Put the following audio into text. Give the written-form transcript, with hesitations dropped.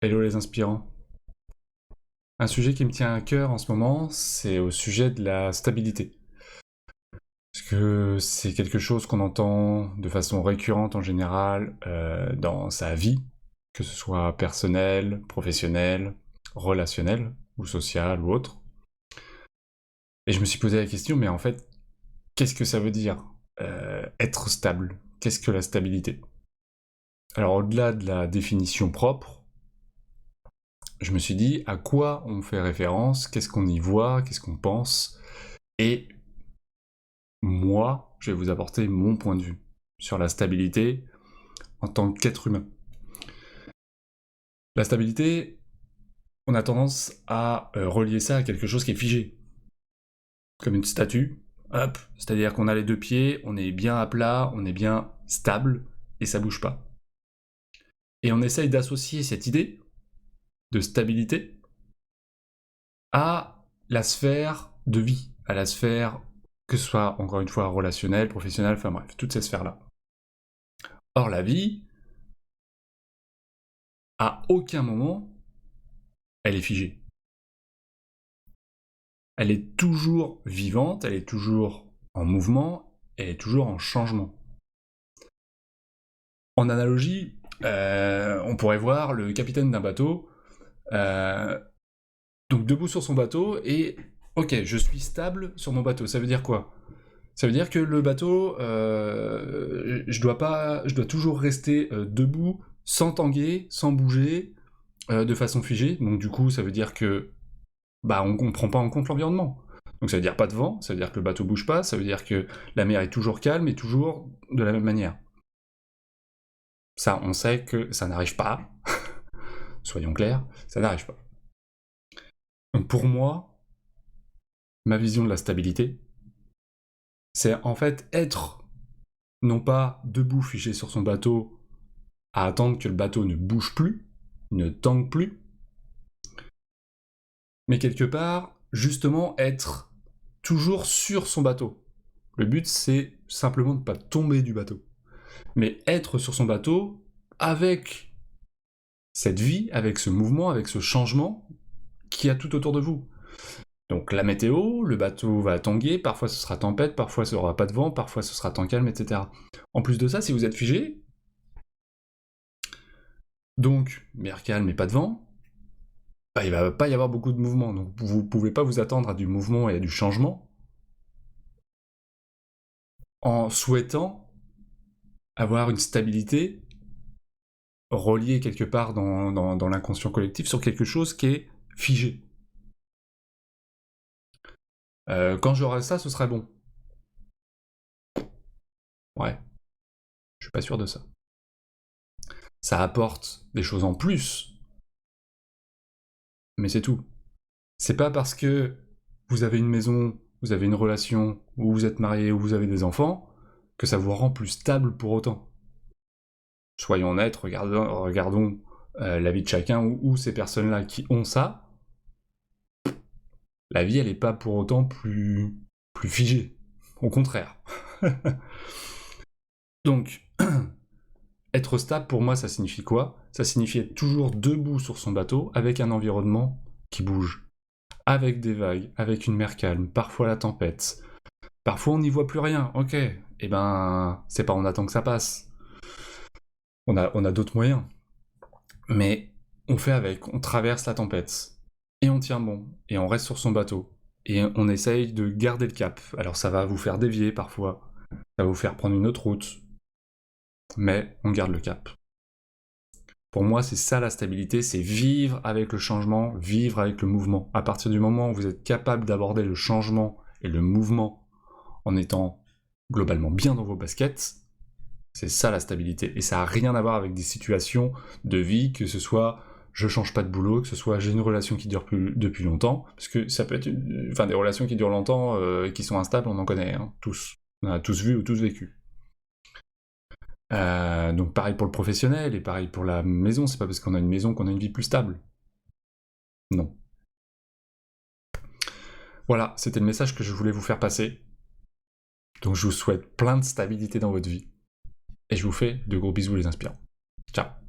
Hello les inspirants. Un sujet qui me tient à cœur en ce moment, c'est au sujet de la stabilité. Parce que c'est quelque chose qu'on entend de façon récurrente en général dans sa vie, que ce soit personnelle, professionnelle, relationnelle, ou sociale, ou autre. Et je me suis posé la question, mais en fait, qu'est-ce que ça veut dire être stable? Qu'est-ce que la stabilité? Alors au-delà de la définition propre, je me suis dit à quoi on fait référence, qu'est-ce qu'on y voit, qu'est-ce qu'on pense, et moi, je vais vous apporter mon point de vue sur la stabilité en tant qu'être humain. La stabilité, on a tendance à relier ça à quelque chose qui est figé, comme une statue, hop, c'est-à-dire qu'on a les deux pieds, on est bien à plat, on est bien stable, et ça bouge pas. Et on essaye d'associer cette idée de stabilité à la sphère de vie, à la sphère, que ce soit encore une fois relationnelle, professionnelle, enfin bref, toutes ces sphères-là. Or la vie, à aucun moment, elle est figée. Elle est toujours vivante, elle est toujours en mouvement, elle est toujours en changement. En analogie, on pourrait voir le capitaine d'un bateau, euh, donc debout sur son bateau, et ok, je suis stable sur mon bateau. Ça veut dire quoi? Ça veut dire que le bateau, je dois toujours rester debout, sans tanguer, sans bouger, de façon figée. Donc du coup, ça veut dire que on ne prend pas en compte l'environnement. Donc ça veut dire pas de vent, ça veut dire que le bateau bouge pas, ça veut dire que la mer est toujours calme et toujours de la même manière. Ça, on sait que ça n'arrive pas, soyons clairs, ça n'arrive pas. Donc pour moi, ma vision de la stabilité, c'est en fait être non pas debout figé sur son bateau à attendre que le bateau ne bouge plus, ne tangue plus, mais quelque part, justement, être toujours sur son bateau. Le but, c'est simplement de ne pas tomber du bateau. Mais être sur son bateau avec cette vie, avec ce mouvement, avec ce changement qu'il y a tout autour de vous. Donc la météo, le bateau va tanguer, parfois ce sera tempête, parfois ce sera pas de vent, parfois ce sera temps calme, etc. En plus de ça, si vous êtes figé, donc mer calme et pas de vent, il va pas y avoir beaucoup de mouvement, donc vous pouvez pas vous attendre à du mouvement et à du changement en souhaitant avoir une stabilité reliée quelque part dans l'inconscient collectif sur quelque chose qui est figé. Quand j'aurai ça, ce serait bon. Ouais, je suis pas sûr de ça. Ça apporte des choses en plus, mais c'est tout. C'est pas parce que vous avez une maison, vous avez une relation, ou vous êtes marié, ou vous avez des enfants, que ça vous rend plus stable pour autant. Soyons honnêtes, regardons la vie de chacun, ou ces personnes-là qui ont ça, la vie, elle est pas pour autant plus figée. Au contraire. Donc, être stable, pour moi, ça signifie quoi? Ça signifie être toujours debout sur son bateau, avec un environnement qui bouge. Avec des vagues, avec une mer calme, parfois la tempête. Parfois on n'y voit plus rien, ok. Eh ben, c'est pas on attend que ça passe. On a d'autres moyens. Mais on fait avec, on traverse la tempête. Et on tient bon, et on reste sur son bateau. Et on essaye de garder le cap. Alors ça va vous faire dévier parfois, ça va vous faire prendre une autre route, mais on garde le cap. Pour moi, c'est ça la stabilité, c'est vivre avec le changement, vivre avec le mouvement. À partir du moment où vous êtes capable d'aborder le changement et le mouvement en étant globalement bien dans vos baskets, c'est ça la stabilité. Et ça n'a rien à voir avec des situations de vie, que ce soit je change pas de boulot, que ce soit j'ai une relation qui dure depuis longtemps, parce que ça peut être des relations qui durent longtemps, qui sont instables, on en connaît, hein, tous. On en a tous vu ou tous vécu. Donc pareil pour le professionnel et pareil pour la maison, c'est pas parce qu'on a une maison qu'on a une vie plus stable. Non. Voilà, c'était le message que je voulais vous faire passer. Donc je vous souhaite plein de stabilité dans votre vie. Et je vous fais de gros bisous les inspirants. Ciao.